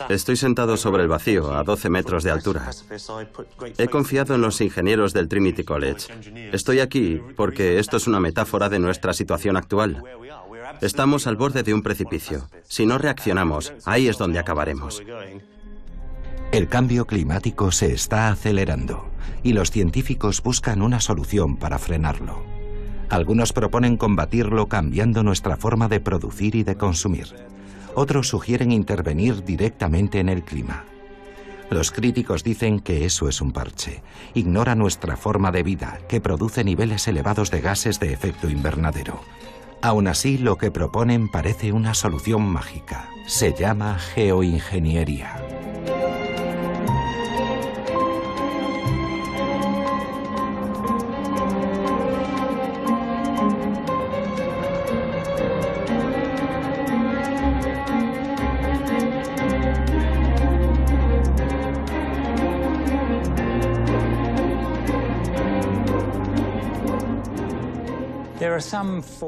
Estoy sentado sobre el vacío, a 12 metros de altura. He confiado en los ingenieros del Trinity College. Estoy aquí porque esto es una metáfora de nuestra situación actual. Estamos al borde de un precipicio. Si no reaccionamos, ahí es donde acabaremos. El cambio climático se está acelerando y los científicos buscan una solución para frenarlo. Algunos proponen combatirlo cambiando nuestra forma de producir y de consumir. Otros sugieren intervenir directamente en el clima. Los críticos dicen que eso es un parche. Ignora nuestra forma de vida, que produce niveles elevados de gases de efecto invernadero. Aún así, lo que proponen parece una solución mágica. Se llama geoingeniería.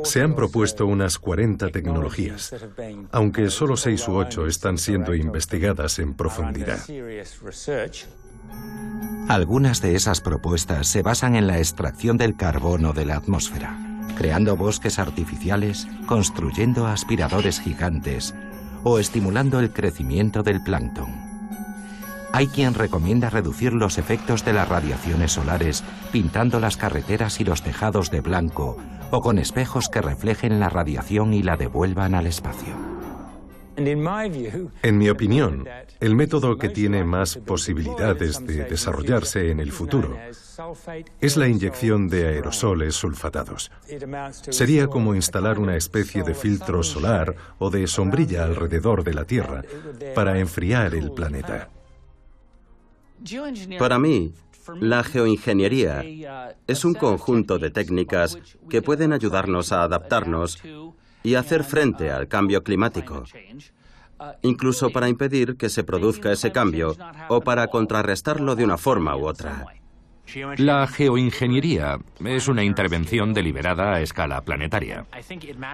Se han propuesto unas 40 tecnologías, aunque solo 6 u 8 están siendo investigadas en profundidad. Algunas de esas propuestas se basan en la extracción del carbono de la atmósfera, creando bosques artificiales, construyendo aspiradores gigantes o estimulando el crecimiento del plancton. Hay quien recomienda reducir los efectos de las radiaciones solares pintando las carreteras y los tejados de blanco o con espejos que reflejen la radiación y la devuelvan al espacio. En mi opinión, el método que tiene más posibilidades de desarrollarse en el futuro es la inyección de aerosoles sulfatados. Sería como instalar una especie de filtro solar o de sombrilla alrededor de la Tierra para enfriar el planeta. Para mí, la geoingeniería es un conjunto de técnicas que pueden ayudarnos a adaptarnos y hacer frente al cambio climático, incluso para impedir que se produzca ese cambio o para contrarrestarlo de una forma u otra. La geoingeniería es una intervención deliberada a escala planetaria.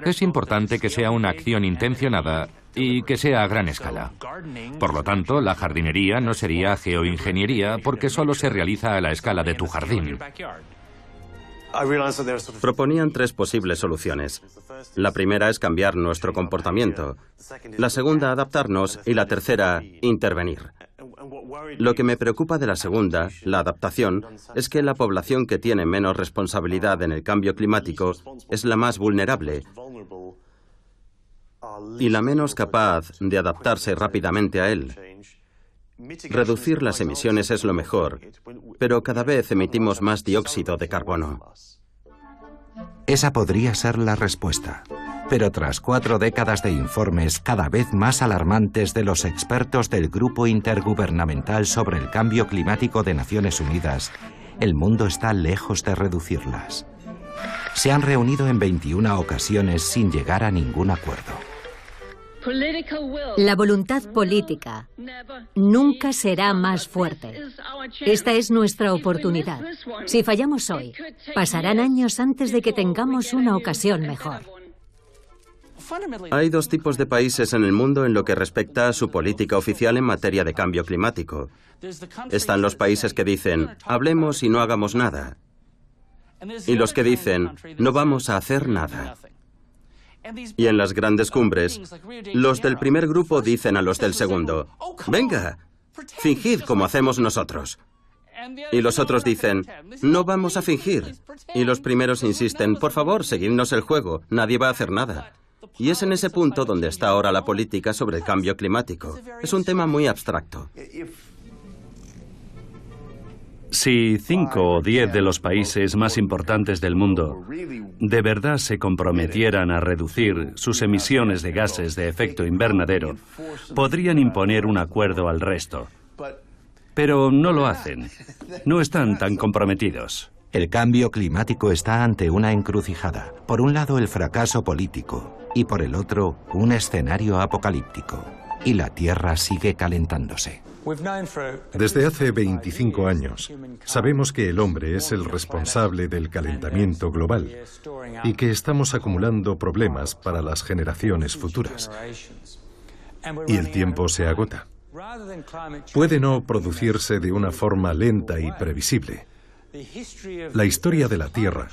Es importante que sea una acción intencionada y que sea a gran escala. Por lo tanto, la jardinería no sería geoingeniería porque solo se realiza a la escala de tu jardín. Proponían 3 posibles soluciones. La primera es cambiar nuestro comportamiento, la segunda adaptarnos y la tercera intervenir. Lo que me preocupa de la segunda, la adaptación, es que la población que tiene menos responsabilidad en el cambio climático es la más vulnerable y la menos capaz de adaptarse rápidamente a él. Reducir las emisiones es lo mejor, pero cada vez emitimos más dióxido de carbono. Esa podría ser la respuesta. Pero tras 4 décadas de informes cada vez más alarmantes de los expertos del Grupo Intergubernamental sobre el Cambio Climático de Naciones Unidas, el mundo está lejos de reducirlas. Se han reunido en 21 ocasiones sin llegar a ningún acuerdo. La voluntad política nunca será más fuerte. Esta es nuestra oportunidad. Si fallamos hoy, pasarán años antes de que tengamos una ocasión mejor. Hay 2 tipos de países en el mundo en lo que respecta a su política oficial en materia de cambio climático. Están los países que dicen, hablemos y no hagamos nada. Y los que dicen, no vamos a hacer nada. Y en las grandes cumbres, los del primer grupo dicen a los del segundo, venga, fingid como hacemos nosotros. Y los otros dicen, no vamos a fingir. Y los primeros insisten, por favor, seguidnos el juego, nadie va a hacer nada. Y es en ese punto donde está ahora la política sobre el cambio climático. Es un tema muy abstracto. Si 5 o 10 de los países más importantes del mundo de verdad se comprometieran a reducir sus emisiones de gases de efecto invernadero, podrían imponer un acuerdo al resto. Pero no lo hacen. No están tan comprometidos. El cambio climático está ante una encrucijada. Por un lado, el fracaso político y por el otro, un escenario apocalíptico. Y la Tierra sigue calentándose. Desde hace 25 años, sabemos que el hombre es el responsable del calentamiento global y que estamos acumulando problemas para las generaciones futuras. y el tiempo se agota. Puede no producirse de una forma lenta y previsible. La historia de la Tierra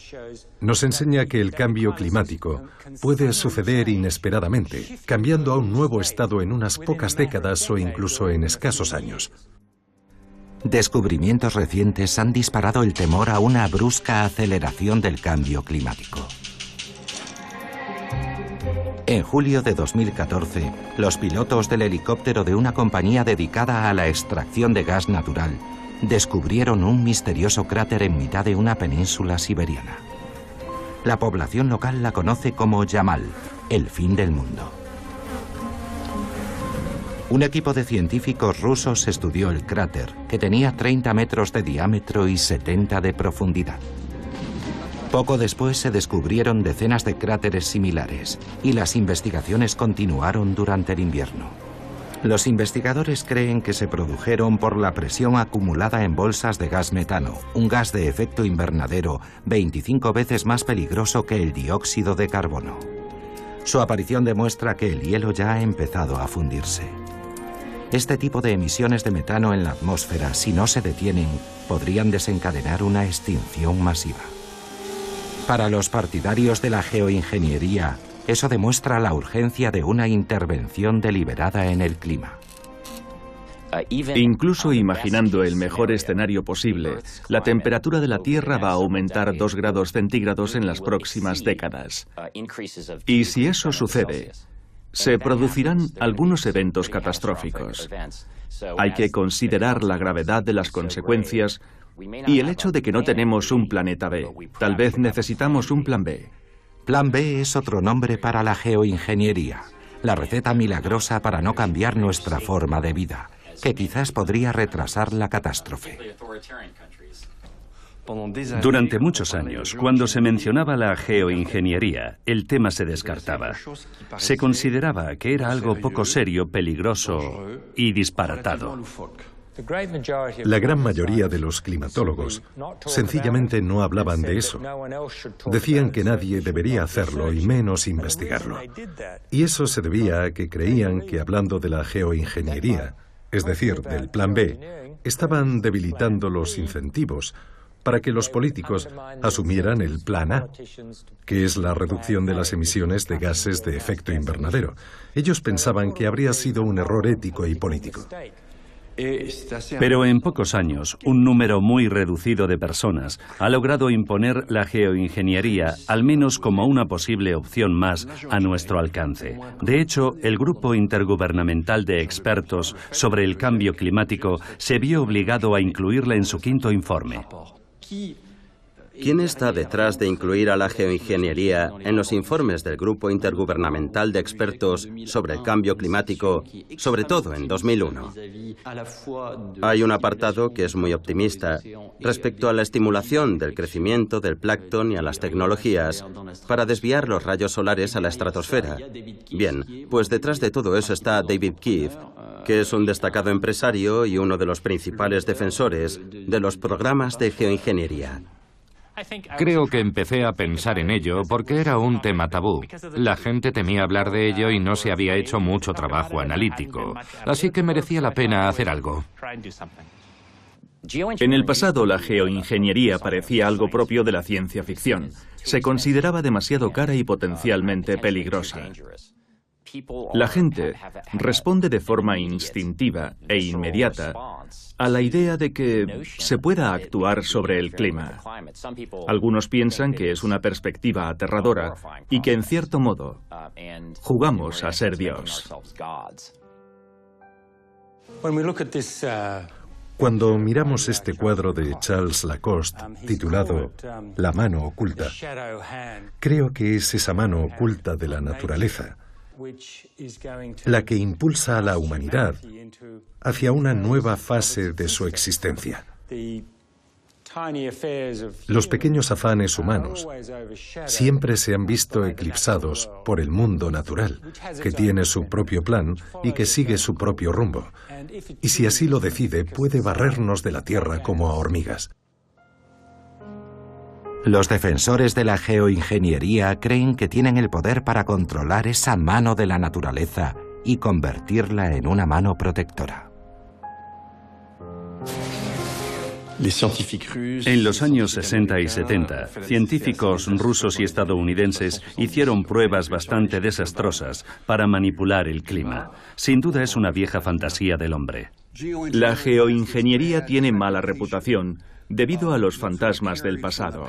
nos enseña que el cambio climático puede suceder inesperadamente, cambiando a un nuevo estado en unas pocas décadas o incluso en escasos años. Descubrimientos recientes han disparado el temor a una brusca aceleración del cambio climático. En julio de 2014, los pilotos del helicóptero de una compañía dedicada a la extracción de gas natural descubrieron un misterioso cráter en mitad de una península siberiana. La población local la conoce como Yamal, el fin del mundo. Un equipo de científicos rusos estudió el cráter, que tenía 30 metros de diámetro y 70 de profundidad. Poco después se descubrieron decenas de cráteres similares, y las investigaciones continuaron durante el invierno. Los investigadores creen que se produjeron por la presión acumulada en bolsas de gas metano, un gas de efecto invernadero 25 veces más peligroso que el dióxido de carbono. Su aparición demuestra que el hielo ya ha empezado a fundirse. Este tipo de emisiones de metano en la atmósfera, si no se detienen, podrían desencadenar una extinción masiva. Para los partidarios de la geoingeniería, eso demuestra la urgencia de una intervención deliberada en el clima. Incluso imaginando el mejor escenario posible, la temperatura de la Tierra va a aumentar 2 grados centígrados en las próximas décadas. Y si eso sucede, se producirán algunos eventos catastróficos. Hay que considerar la gravedad de las consecuencias y el hecho de que no tenemos un planeta B. Tal vez necesitamos un plan B. Plan B es otro nombre para la geoingeniería, la receta milagrosa para no cambiar nuestra forma de vida, que quizás podría retrasar la catástrofe. Durante muchos años, cuando se mencionaba la geoingeniería, el tema se descartaba. Se consideraba que era algo poco serio, peligroso y disparatado. La gran mayoría de los climatólogos sencillamente no hablaban de eso. Decían que nadie debería hacerlo y menos investigarlo. Y eso se debía a que creían que hablando de la geoingeniería, es decir, del plan B, estaban debilitando los incentivos para que los políticos asumieran el plan A, que es la reducción de las emisiones de gases de efecto invernadero. Ellos pensaban que habría sido un error ético y político. Pero en pocos años, un número muy reducido de personas ha logrado imponer la geoingeniería al menos como una posible opción más a nuestro alcance. De hecho, el Grupo Intergubernamental de Expertos sobre el Cambio Climático se vio obligado a incluirla en su 5º informe. ¿Quién está detrás de incluir a la geoingeniería en los informes del Grupo Intergubernamental de Expertos sobre el Cambio Climático, sobre todo en 2001? Hay un apartado que es muy optimista respecto a la estimulación del crecimiento del plancton y a las tecnologías para desviar los rayos solares a la estratosfera. Bien, pues detrás de todo eso está David Keefe, que es un destacado empresario y uno de los principales defensores de los programas de geoingeniería. Creo que empecé a pensar en ello porque era un tema tabú. La gente temía hablar de ello y no se había hecho mucho trabajo analítico. Así que merecía la pena hacer algo. En el pasado, la geoingeniería parecía algo propio de la ciencia ficción. Se consideraba demasiado cara y potencialmente peligrosa. La gente responde de forma instintiva e inmediata a la idea de que se pueda actuar sobre el clima. Algunos piensan que es una perspectiva aterradora y que, en cierto modo, jugamos a ser Dios. Cuando miramos este cuadro de Charles Lacoste, titulado La mano oculta, creo que es esa mano oculta de la naturaleza la que impulsa a la humanidad hacia una nueva fase de su existencia. Los pequeños afanes humanos siempre se han visto eclipsados por el mundo natural, que tiene su propio plan y que sigue su propio rumbo. Y si así lo decide, puede barrernos de la tierra como a hormigas. Los defensores de la geoingeniería creen que tienen el poder para controlar esa mano de la naturaleza y convertirla en una mano protectora. En los años 60 y 70, científicos rusos y estadounidenses hicieron pruebas bastante desastrosas para manipular el clima. Sin duda es una vieja fantasía del hombre. La geoingeniería tiene mala reputación debido a los fantasmas del pasado,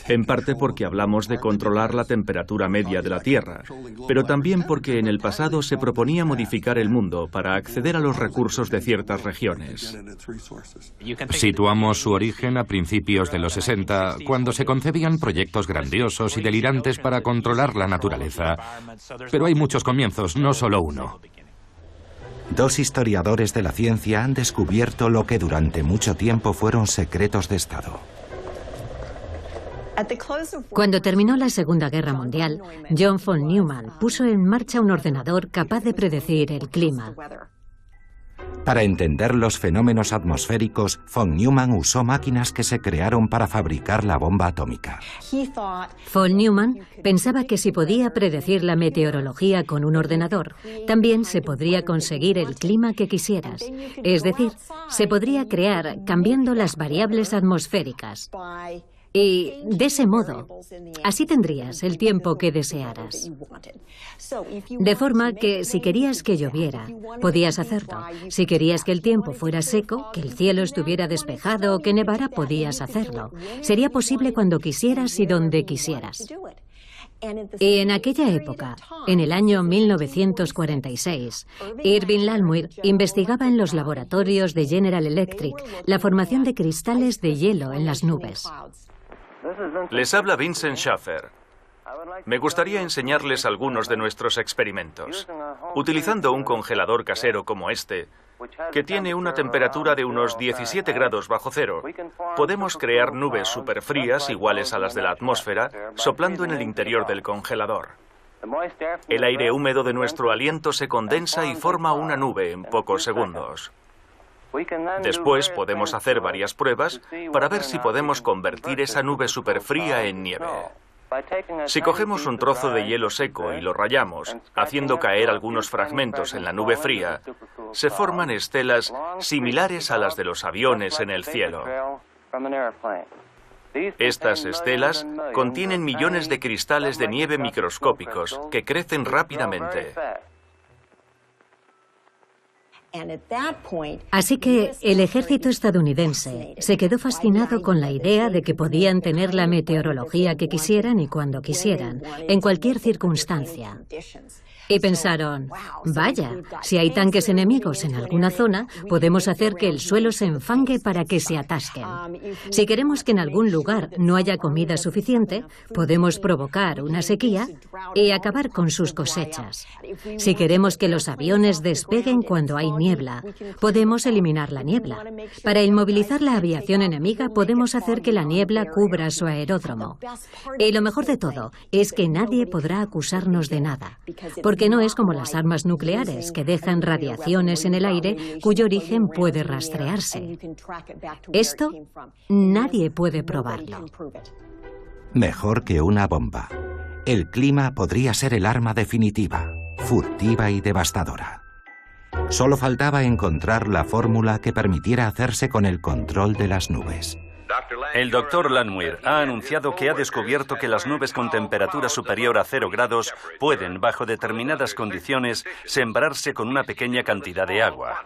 en parte porque hablamos de controlar la temperatura media de la Tierra, pero también porque en el pasado se proponía modificar el mundo para acceder a los recursos de ciertas regiones. Situamos su origen a principios de los 60, cuando se concebían proyectos grandiosos y delirantes para controlar la naturaleza. Pero hay muchos comienzos, no solo uno. Dos historiadores de la ciencia han descubierto lo que durante mucho tiempo fueron secretos de Estado. Cuando terminó la Segunda Guerra Mundial, John von Neumann puso en marcha un ordenador capaz de predecir el clima. Para entender los fenómenos atmosféricos, von Neumann usó máquinas que se crearon para fabricar la bomba atómica. Von Neumann pensaba que si podía predecir la meteorología con un ordenador, también se podría conseguir el clima que quisieras. Es decir, se podría crear cambiando las variables atmosféricas. Y de ese modo, así tendrías el tiempo que desearas. De forma que si querías que lloviera, podías hacerlo. Si querías que el tiempo fuera seco, que el cielo estuviera despejado o que nevara, podías hacerlo. Sería posible cuando quisieras y donde quisieras. Y en aquella época, en el año 1946, Irving Langmuir investigaba en los laboratorios de General Electric la formación de cristales de hielo en las nubes. Les habla Vincent Schaffer. Me gustaría enseñarles algunos de nuestros experimentos. Utilizando un congelador casero como este, que tiene una temperatura de unos 17 grados bajo cero, podemos crear nubes superfrías iguales a las de la atmósfera, soplando en el interior del congelador. El aire húmedo de nuestro aliento se condensa y forma una nube en pocos segundos. Después podemos hacer varias pruebas para ver si podemos convertir esa nube superfría en nieve. Si cogemos un trozo de hielo seco y lo rayamos, haciendo caer algunos fragmentos en la nube fría, se forman estelas similares a las de los aviones en el cielo. Estas estelas contienen millones de cristales de nieve microscópicos que crecen rápidamente. Así que el ejército estadounidense se quedó fascinado con la idea de que podían tener la meteorología que quisieran y cuando quisieran, en cualquier circunstancia. Y pensaron, vaya, si hay tanques enemigos en alguna zona, podemos hacer que el suelo se enfangue para que se atasquen. Si queremos que en algún lugar no haya comida suficiente, podemos provocar una sequía y acabar con sus cosechas. Si queremos que los aviones despeguen cuando hay niebla, podemos eliminar la niebla. Para inmovilizar la aviación enemiga, podemos hacer que la niebla cubra su aeródromo. Y lo mejor de todo es que nadie podrá acusarnos de nada, porque no es como las armas nucleares que dejan radiaciones en el aire cuyo origen puede rastrearse. Esto nadie puede probarlo. Mejor que una bomba. El clima podría ser el arma definitiva, furtiva y devastadora. Solo faltaba encontrar la fórmula que permitiera hacerse con el control de las nubes. El doctor Langmuir ha anunciado que ha descubierto que las nubes con temperatura superior a 0 grados pueden, bajo determinadas condiciones, sembrarse con una pequeña cantidad de agua.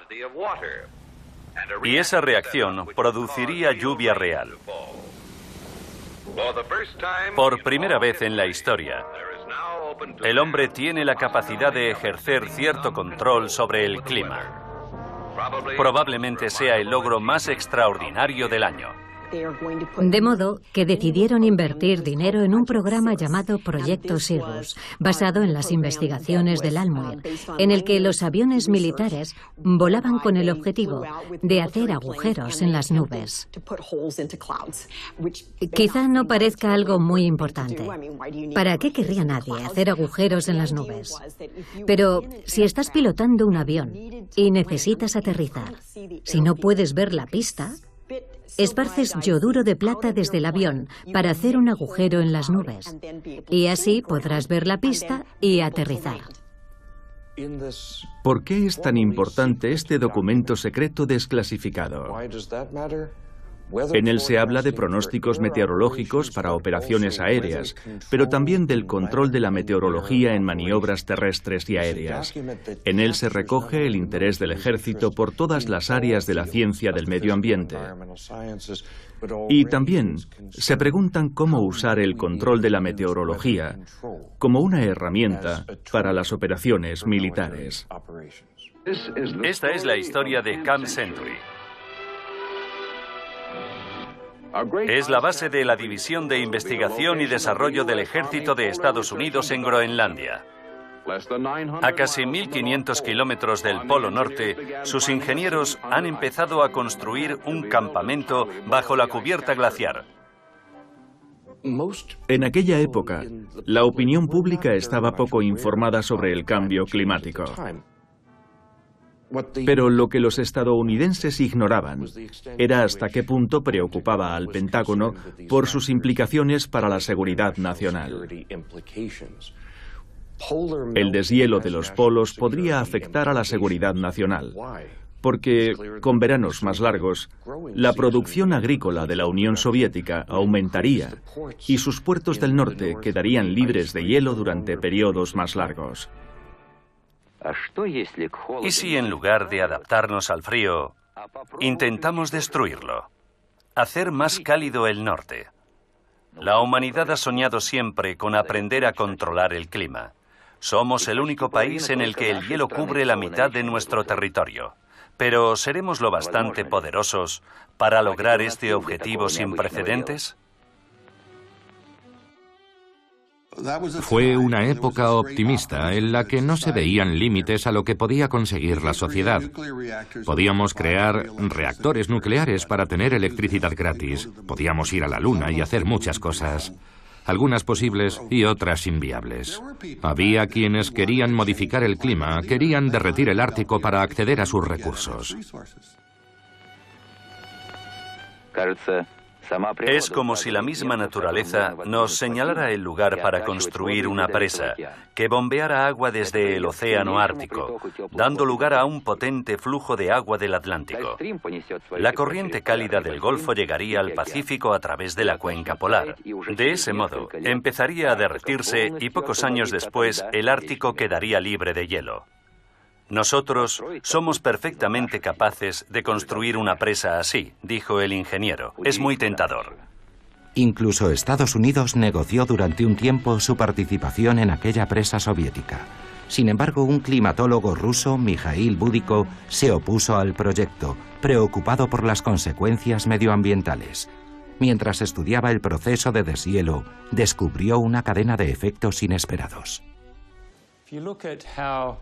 Y esa reacción produciría lluvia real. Por primera vez en la historia, el hombre tiene la capacidad de ejercer cierto control sobre el clima. Probablemente sea el logro más extraordinario del año. De modo que decidieron invertir dinero en un programa llamado Proyecto Cirrus, basado en las investigaciones de Langmuir, en el que los aviones militares volaban con el objetivo de hacer agujeros en las nubes. Quizá no parezca algo muy importante. ¿Para qué querría nadie hacer agujeros en las nubes? Pero si estás pilotando un avión y necesitas aterrizar, si no puedes ver la pista, esparces yoduro de plata desde el avión para hacer un agujero en las nubes. Y así podrás ver la pista y aterrizar. ¿Por qué es tan importante este documento secreto desclasificado? En él se habla de pronósticos meteorológicos para operaciones aéreas, pero también del control de la meteorología en maniobras terrestres y aéreas. En él se recoge el interés del ejército por todas las áreas de la ciencia del medio ambiente. Y también se preguntan cómo usar el control de la meteorología como una herramienta para las operaciones militares. Esta es la historia de Camp Century. Es la base de la División de Investigación y Desarrollo del Ejército de Estados Unidos en Groenlandia. A casi 1.500 kilómetros del Polo Norte, sus ingenieros han empezado a construir un campamento bajo la cubierta glaciar. En aquella época, la opinión pública estaba poco informada sobre el cambio climático. Pero lo que los estadounidenses ignoraban era hasta qué punto preocupaba al Pentágono por sus implicaciones para la seguridad nacional. El deshielo de los polos podría afectar a la seguridad nacional, porque con veranos más largos, la producción agrícola de la Unión Soviética aumentaría y sus puertos del norte quedarían libres de hielo durante periodos más largos. ¿Y si en lugar de adaptarnos al frío, intentamos destruirlo? Hacer más cálido el norte. La humanidad ha soñado siempre con aprender a controlar el clima. Somos el único país en el que el hielo cubre la mitad de nuestro territorio. Pero ¿seremos lo bastante poderosos para lograr este objetivo sin precedentes? Fue una época optimista en la que no se veían límites a lo que podía conseguir la sociedad. Podíamos crear reactores nucleares para tener electricidad gratis. Podíamos ir a la Luna y hacer muchas cosas. Algunas posibles y otras inviables. Había quienes querían modificar el clima, querían derretir el Ártico para acceder a sus recursos. Es como si la misma naturaleza nos señalara el lugar para construir una presa que bombeara agua desde el océano Ártico, dando lugar a un potente flujo de agua del Atlántico. La corriente cálida del Golfo llegaría al Pacífico a través de la cuenca polar. De ese modo, empezaría a derretirse y pocos años después el Ártico quedaría libre de hielo. Nosotros somos perfectamente capaces de construir una presa así, dijo el ingeniero. Es muy tentador. Incluso Estados Unidos negoció durante un tiempo su participación en aquella presa soviética. Sin embargo, un climatólogo ruso, Mikhail Budiko, se opuso al proyecto, preocupado por las consecuencias medioambientales. Mientras estudiaba el proceso de deshielo, descubrió una cadena de efectos inesperados.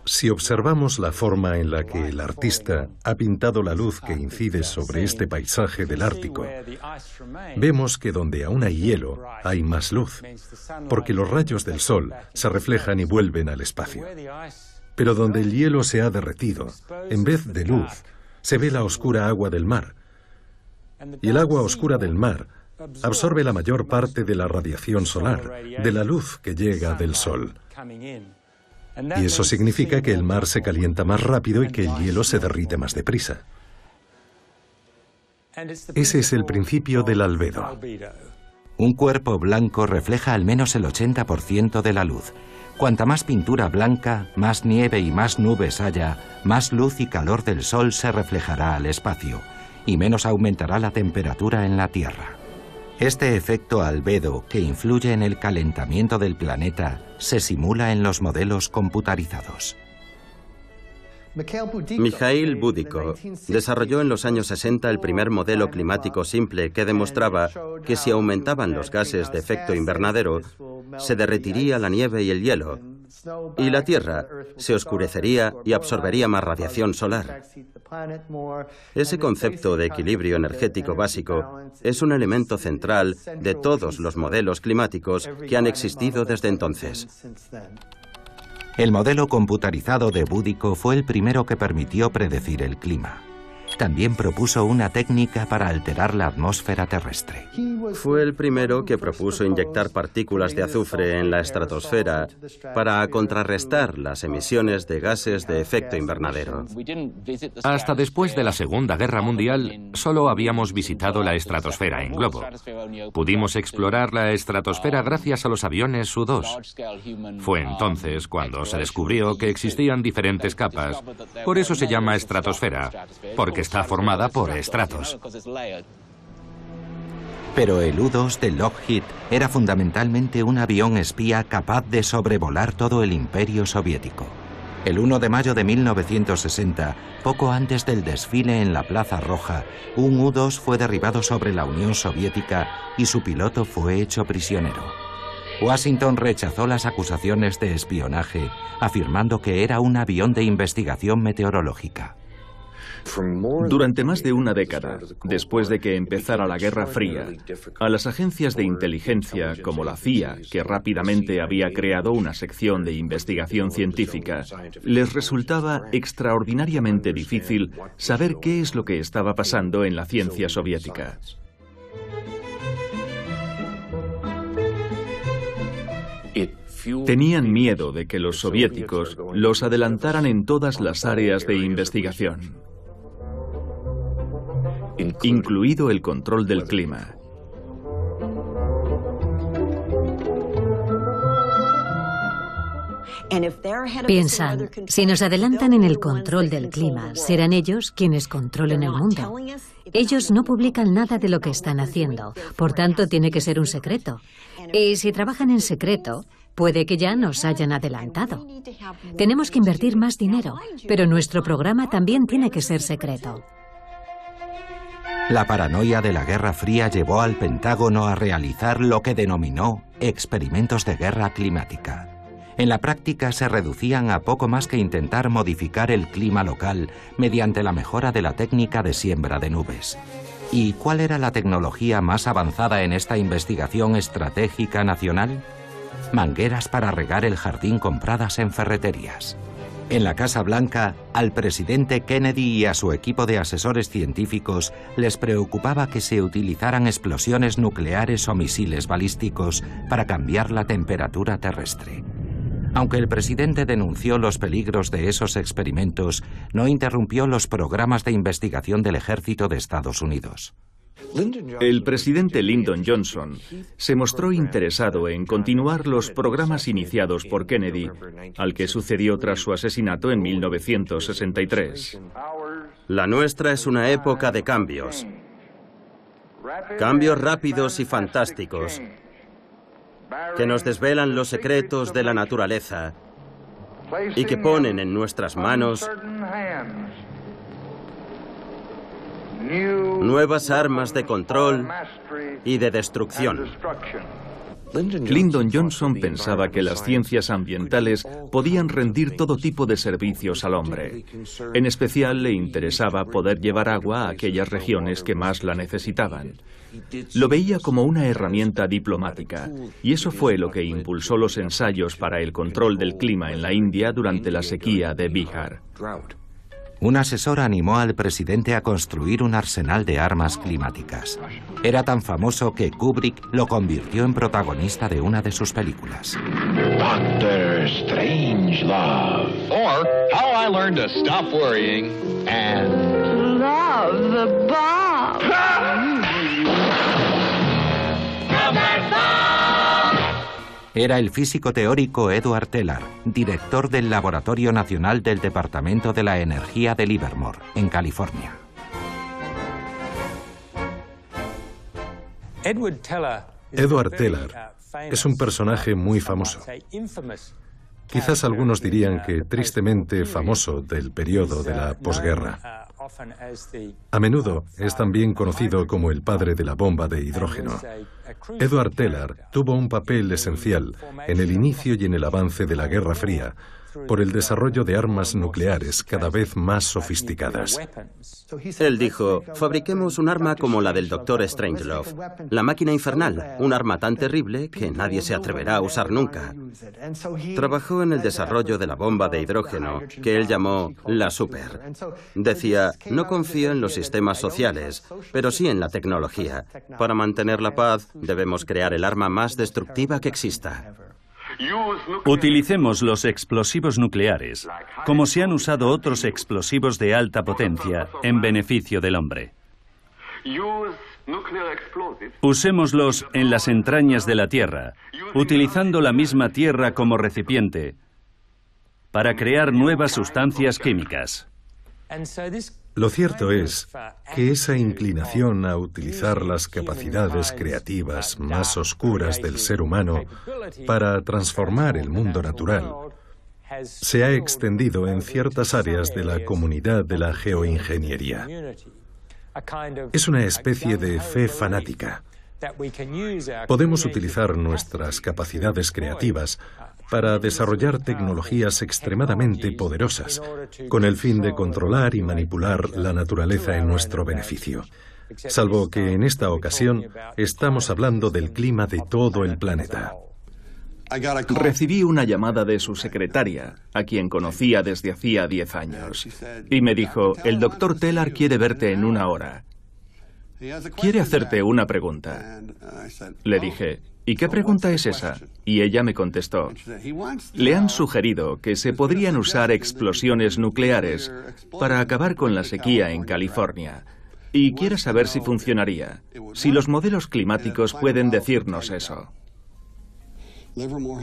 Si observamos la forma en la que el artista ha pintado la luz que incide sobre este paisaje del Ártico, vemos que donde aún hay hielo hay más luz, porque los rayos del sol se reflejan y vuelven al espacio. Pero donde el hielo se ha derretido, en vez de luz, se ve la oscura agua del mar. Y el agua oscura del mar absorbe la mayor parte de la radiación solar, de la luz que llega del sol. Y eso significa que el mar se calienta más rápido y que el hielo se derrite más deprisa. Ese es el principio del albedo. Un cuerpo blanco refleja al menos el 80% de la luz. Cuanta más pintura blanca, más nieve y más nubes haya, más luz y calor del sol se reflejará al espacio, y menos aumentará la temperatura en la Tierra. Este efecto albedo, que influye en el calentamiento del planeta, se simula en los modelos computarizados. Mikhail Budiko desarrolló en los años 60 el primer modelo climático simple que demostraba que si aumentaban los gases de efecto invernadero, se derretiría la nieve y el hielo, y la Tierra se oscurecería y absorbería más radiación solar. Ese concepto de equilibrio energético básico es un elemento central de todos los modelos climáticos que han existido desde entonces. El modelo computarizado de Budiko fue el primero que permitió predecir el clima. también propuso una técnica para alterar la atmósfera terrestre. Fue el primero que propuso inyectar partículas de azufre en la estratosfera para contrarrestar las emisiones de gases de efecto invernadero. Hasta después de la Segunda Guerra Mundial, solo habíamos visitado la estratosfera en globo. Pudimos explorar la estratosfera gracias a los aviones U-2. Fue entonces cuando se descubrió que existían diferentes capas. Por eso se llama estratosfera, porque está formada por estratos. Pero el U-2 de Lockheed era fundamentalmente un avión espía capaz de sobrevolar todo el imperio soviético. El 1 de mayo de 1960, poco antes del desfile en la Plaza Roja, un U-2 fue derribado sobre la Unión Soviética y su piloto fue hecho prisionero. Washington rechazó las acusaciones de espionaje, afirmando que era un avión de investigación meteorológica. Durante más de una década, después de que empezara la Guerra Fría, a las agencias de inteligencia como la CIA, que rápidamente había creado una sección de investigación científica, les resultaba extraordinariamente difícil saber qué es lo que estaba pasando en la ciencia soviética. Tenían miedo de que los soviéticos los adelantaran en todas las áreas de investigación, incluido el control del clima. Piensan, si nos adelantan en el control del clima, serán ellos quienes controlen el mundo. Ellos no publican nada de lo que están haciendo, por tanto tiene que ser un secreto. Y si trabajan en secreto, puede que ya nos hayan adelantado. Tenemos que invertir más dinero, pero nuestro programa también tiene que ser secreto. La paranoia de la Guerra Fría llevó al Pentágono a realizar lo que denominó experimentos de guerra climática. En la práctica se reducían a poco más que intentar modificar el clima local mediante la mejora de la técnica de siembra de nubes. ¿Y cuál era la tecnología más avanzada en esta investigación estratégica nacional? Mangueras para regar el jardín compradas en ferreterías. En la Casa Blanca, al presidente Kennedy y a su equipo de asesores científicos les preocupaba que se utilizaran explosiones nucleares o misiles balísticos para cambiar la temperatura terrestre. Aunque el presidente denunció los peligros de esos experimentos, no interrumpió los programas de investigación del ejército de Estados Unidos. El presidente Lyndon Johnson se mostró interesado en continuar los programas iniciados por Kennedy, al que sucedió tras su asesinato en 1963. La nuestra es una época de cambios. Cambios rápidos y fantásticos que nos desvelan los secretos de la naturaleza y que ponen en nuestras manos nuevas armas de control y de destrucción. Lyndon Johnson pensaba que las ciencias ambientales podían rendir todo tipo de servicios al hombre. En especial le interesaba poder llevar agua a aquellas regiones que más la necesitaban. Lo veía como una herramienta diplomática, y eso fue lo que impulsó los ensayos para el control del clima en la India durante la sequía de Bihar. Un asesor animó al presidente a construir un arsenal de armas climáticas. Era tan famoso que Kubrick lo convirtió en protagonista de una de sus películas. Dr. Strangelove. Or How I Learned to Stop Worrying and Love the Bomb. Era el físico teórico Edward Teller, director del Laboratorio Nacional del Departamento de la Energía de Livermore, en California. Edward Teller es un personaje muy famoso. Quizás algunos dirían que tristemente famoso del periodo de la posguerra. A menudo es también conocido como el padre de la bomba de hidrógeno. Edward Teller tuvo un papel esencial en el inicio y en el avance de la Guerra Fría, por el desarrollo de armas nucleares cada vez más sofisticadas. Él dijo, fabriquemos un arma como la del Dr. Strangelove, la máquina infernal, un arma tan terrible que nadie se atreverá a usar nunca. Trabajó en el desarrollo de la bomba de hidrógeno, que él llamó la Super. Decía, no confío en los sistemas sociales, pero sí en la tecnología. Para mantener la paz, debemos crear el arma más destructiva que exista. Utilicemos los explosivos nucleares, como se han usado otros explosivos de alta potencia, en beneficio del hombre. Usémoslos en las entrañas de la Tierra, utilizando la misma Tierra como recipiente, para crear nuevas sustancias químicas. Lo cierto es que esa inclinación a utilizar las capacidades creativas más oscuras del ser humano para transformar el mundo natural se ha extendido en ciertas áreas de la comunidad de la geoingeniería. Es una especie de fe fanática. Podemos utilizar nuestras capacidades creativas para desarrollar tecnologías extremadamente poderosas, con el fin de controlar y manipular la naturaleza en nuestro beneficio. Salvo que en esta ocasión estamos hablando del clima de todo el planeta. Recibí una llamada de su secretaria, a quien conocía desde hacía 10 años, y me dijo, el Dr. Teller quiere verte en 1 hora. Quiere hacerte una pregunta. Le dije, ¿y qué pregunta es esa? Y ella me contestó, le han sugerido que se podrían usar explosiones nucleares para acabar con la sequía en California. Y quiere saber si funcionaría, si los modelos climáticos pueden decirnos eso.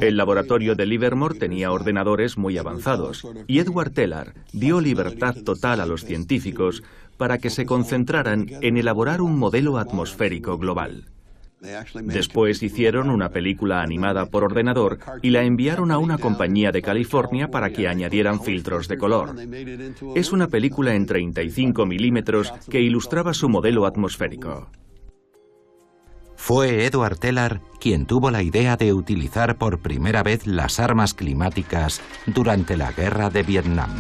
El laboratorio de Livermore tenía ordenadores muy avanzados y Edward Teller dio libertad total a los científicos para que se concentraran en elaborar un modelo atmosférico global. Después hicieron una película animada por ordenador y la enviaron a una compañía de California para que añadieran filtros de color. Es una película en 35 milímetros que ilustraba su modelo atmosférico. Fue Edward Teller quien tuvo la idea de utilizar por primera vez las armas climáticas durante la guerra de Vietnam.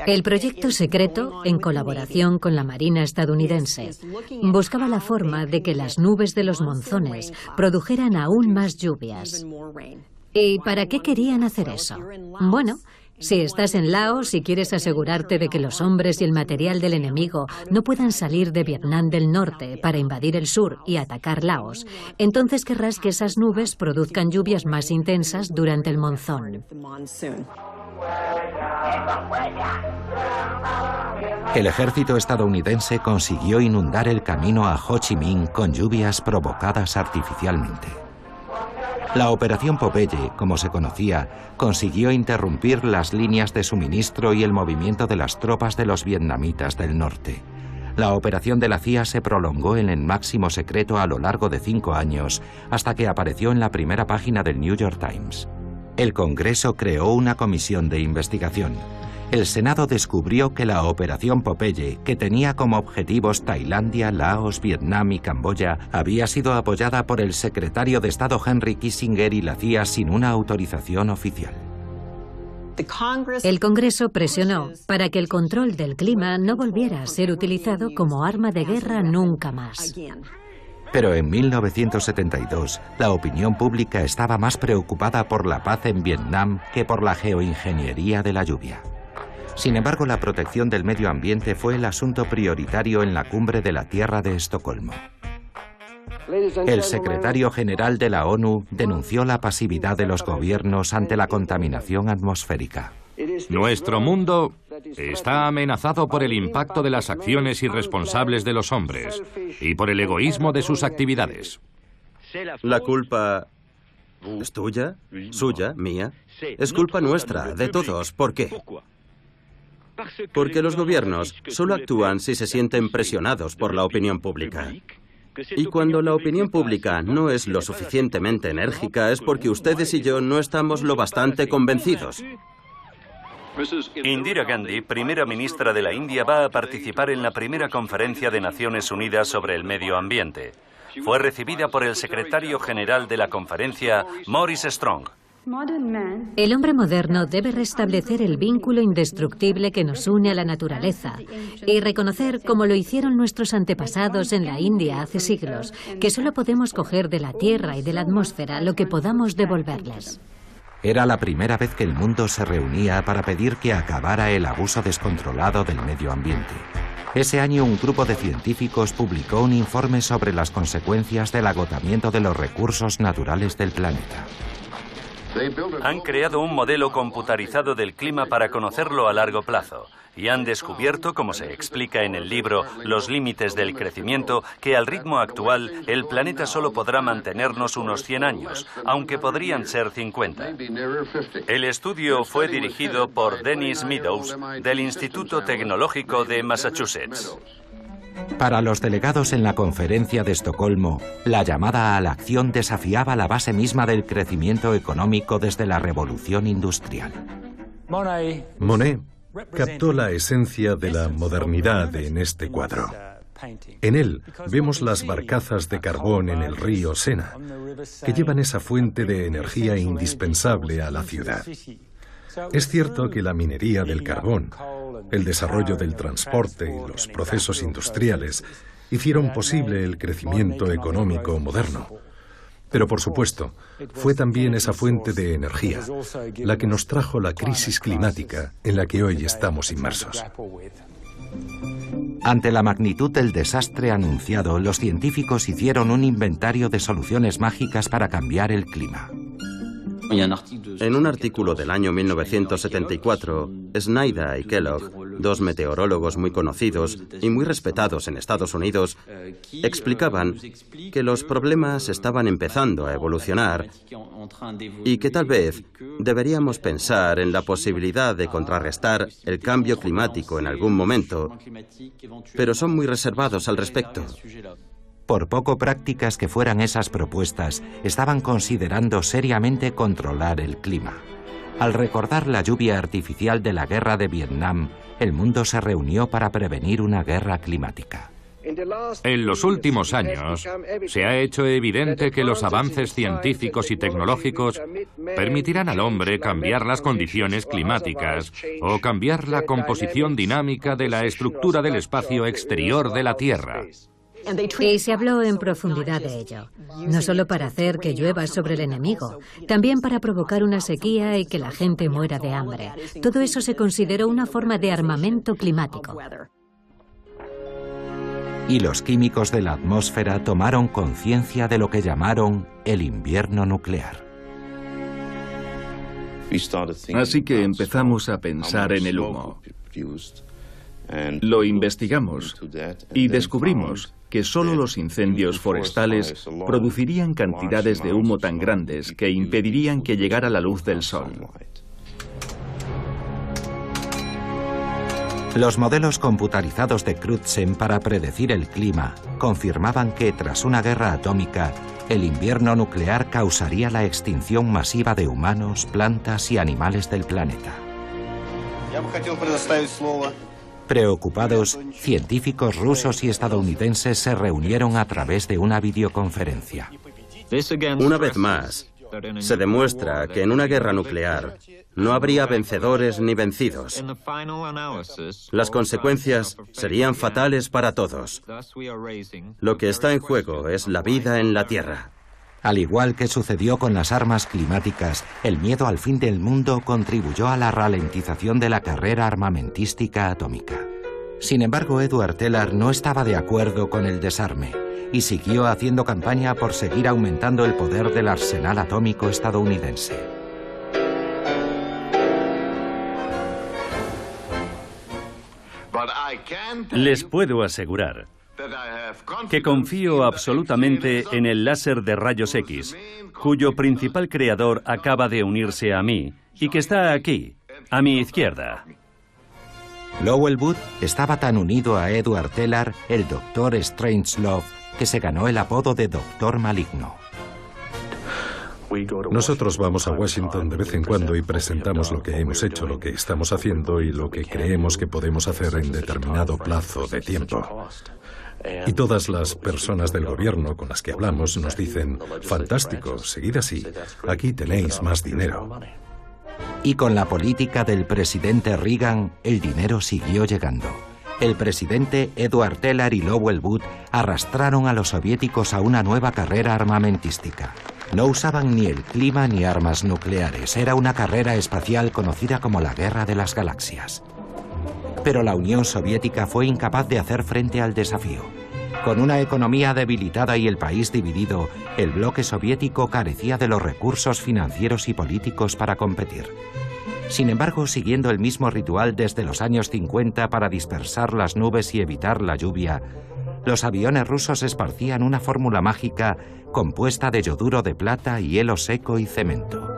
El proyecto secreto, en colaboración con la Marina estadounidense, buscaba la forma de que las nubes de los monzones produjeran aún más lluvias. ¿Y para qué querían hacer eso? Bueno, si estás en Laos y quieres asegurarte de que los hombres y el material del enemigo no puedan salir de Vietnam del Norte para invadir el sur y atacar Laos, entonces querrás que esas nubes produzcan lluvias más intensas durante el monzón. El ejército estadounidense consiguió inundar el camino a Ho Chi Minh con lluvias provocadas artificialmente. La Operación Popeye, como se conocía, consiguió interrumpir las líneas de suministro y el movimiento de las tropas de los vietnamitas del norte. La operación de la CIA se prolongó en el máximo secreto a lo largo de 5 años, hasta que apareció en la primera página del New York Times. El Congreso creó una comisión de investigación. El Senado descubrió que la Operación Popeye, que tenía como objetivos Tailandia, Laos, Vietnam y Camboya, había sido apoyada por el secretario de Estado Henry Kissinger y la CIA sin una autorización oficial. El Congreso presionó para que el control del clima no volviera a ser utilizado como arma de guerra nunca más. Pero en 1972, la opinión pública estaba más preocupada por la paz en Vietnam que por la geoingeniería de la lluvia. Sin embargo, la protección del medio ambiente fue el asunto prioritario en la cumbre de la Tierra de Estocolmo. El secretario general de la ONU denunció la pasividad de los gobiernos ante la contaminación atmosférica. Nuestro mundo está amenazado por el impacto de las acciones irresponsables de los hombres y por el egoísmo de sus actividades. La culpa es tuya, suya, mía. Es culpa nuestra, de todos. ¿Por qué? Porque los gobiernos solo actúan si se sienten presionados por la opinión pública. Y cuando la opinión pública no es lo suficientemente enérgica es porque ustedes y yo no estamos lo bastante convencidos. Indira Gandhi, primera ministra de la India, va a participar en la primera conferencia de Naciones Unidas sobre el medio ambiente. Fue recibida por el secretario general de la conferencia, Maurice Strong. El hombre moderno debe restablecer el vínculo indestructible que nos une a la naturaleza y reconocer, como lo hicieron nuestros antepasados en la India hace siglos, que solo podemos coger de la tierra y de la atmósfera lo que podamos devolverles. Era la primera vez que el mundo se reunía para pedir que acabara el abuso descontrolado del medio ambiente. Ese año un grupo de científicos publicó un informe sobre las consecuencias del agotamiento de los recursos naturales del planeta. Han creado un modelo computarizado del clima para conocerlo a largo plazo y han descubierto, como se explica en el libro Los límites del crecimiento, que al ritmo actual el planeta solo podrá mantenernos unos 100 años, aunque podrían ser 50. El estudio fue dirigido por Dennis Meadows del Instituto Tecnológico de Massachusetts. Para los delegados en la conferencia de Estocolmo, la llamada a la acción desafiaba la base misma del crecimiento económico desde la revolución industrial. Monet captó la esencia de la modernidad en este cuadro. En él vemos las barcazas de carbón en el río Sena, que llevan esa fuente de energía indispensable a la ciudad. Es cierto que la minería del carbón, el desarrollo del transporte y los procesos industriales hicieron posible el crecimiento económico moderno. Pero, por supuesto, fue también esa fuente de energía la que nos trajo la crisis climática en la que hoy estamos inmersos. Ante la magnitud del desastre anunciado, los científicos hicieron un inventario de soluciones mágicas para cambiar el clima. En un artículo del año 1974, Snyder y Kellogg, dos meteorólogos muy conocidos y muy respetados en Estados Unidos, explicaban que los problemas estaban empezando a evolucionar y que tal vez deberíamos pensar en la posibilidad de contrarrestar el cambio climático en algún momento, pero son muy reservados al respecto. Por poco prácticas que fueran esas propuestas, estaban considerando seriamente controlar el clima. Al recordar la lluvia artificial de la guerra de Vietnam, el mundo se reunió para prevenir una guerra climática. En los últimos años, se ha hecho evidente que los avances científicos y tecnológicos permitirán al hombre cambiar las condiciones climáticas o cambiar la composición dinámica de la estructura del espacio exterior de la Tierra. Y se habló en profundidad de ello, no solo para hacer que llueva sobre el enemigo, también para provocar una sequía y que la gente muera de hambre. Todo eso se consideró una forma de armamento climático. Y los químicos de la atmósfera tomaron conciencia de lo que llamaron el invierno nuclear. Así que empezamos a pensar en el humo. Lo investigamos y descubrimos que solo los incendios forestales producirían cantidades de humo tan grandes que impedirían que llegara la luz del sol. Los modelos computarizados de Crutzen para predecir el clima confirmaban que tras una guerra atómica, el invierno nuclear causaría la extinción masiva de humanos, plantas y animales del planeta. Preocupados, científicos rusos y estadounidenses se reunieron a través de una videoconferencia. Una vez más, se demuestra que en una guerra nuclear no habría vencedores ni vencidos. Las consecuencias serían fatales para todos. Lo que está en juego es la vida en la Tierra. Al igual que sucedió con las armas climáticas, el miedo al fin del mundo contribuyó a la ralentización de la carrera armamentística atómica. Sin embargo, Edward Teller no estaba de acuerdo con el desarme y siguió haciendo campaña por seguir aumentando el poder del arsenal atómico estadounidense. Les puedo asegurar que confío absolutamente en el láser de rayos X, cuyo principal creador acaba de unirse a mí y que está aquí, a mi izquierda. Lowell Wood estaba tan unido a Edward Teller, el Dr. Strangelove, que se ganó el apodo de Doctor Maligno. Nosotros vamos a Washington de vez en cuando y presentamos lo que hemos hecho, lo que estamos haciendo y lo que creemos que podemos hacer en determinado plazo de tiempo. Y todas las personas del gobierno con las que hablamos nos dicen, fantástico, seguid así, aquí tenéis más dinero. Y con la política del presidente Reagan, el dinero siguió llegando. El presidente Edward Teller y Lowell Wood arrastraron a los soviéticos a una nueva carrera armamentística. No usaban ni el clima ni armas nucleares, era una carrera espacial conocida como la Guerra de las Galaxias. Pero la Unión Soviética fue incapaz de hacer frente al desafío. Con una economía debilitada y el país dividido, el bloque soviético carecía de los recursos financieros y políticos para competir. Sin embargo, siguiendo el mismo ritual desde los años 50 para dispersar las nubes y evitar la lluvia, los aviones rusos esparcían una fórmula mágica compuesta de yoduro de plata, hielo seco y cemento.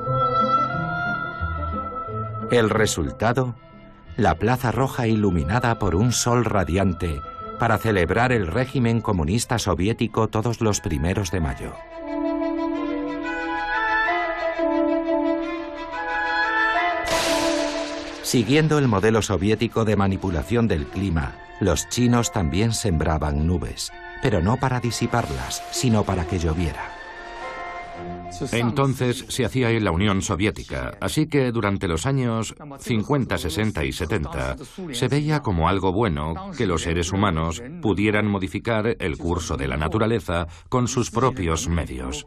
El resultado: la Plaza Roja iluminada por un sol radiante para celebrar el régimen comunista soviético todos los 1 de mayo. Siguiendo el modelo soviético de manipulación del clima, los chinos también sembraban nubes, pero no para disiparlas, sino para que lloviera. Entonces se hacía en la Unión Soviética, así que durante los años 50, 60 y 70 se veía como algo bueno que los seres humanos pudieran modificar el curso de la naturaleza con sus propios medios.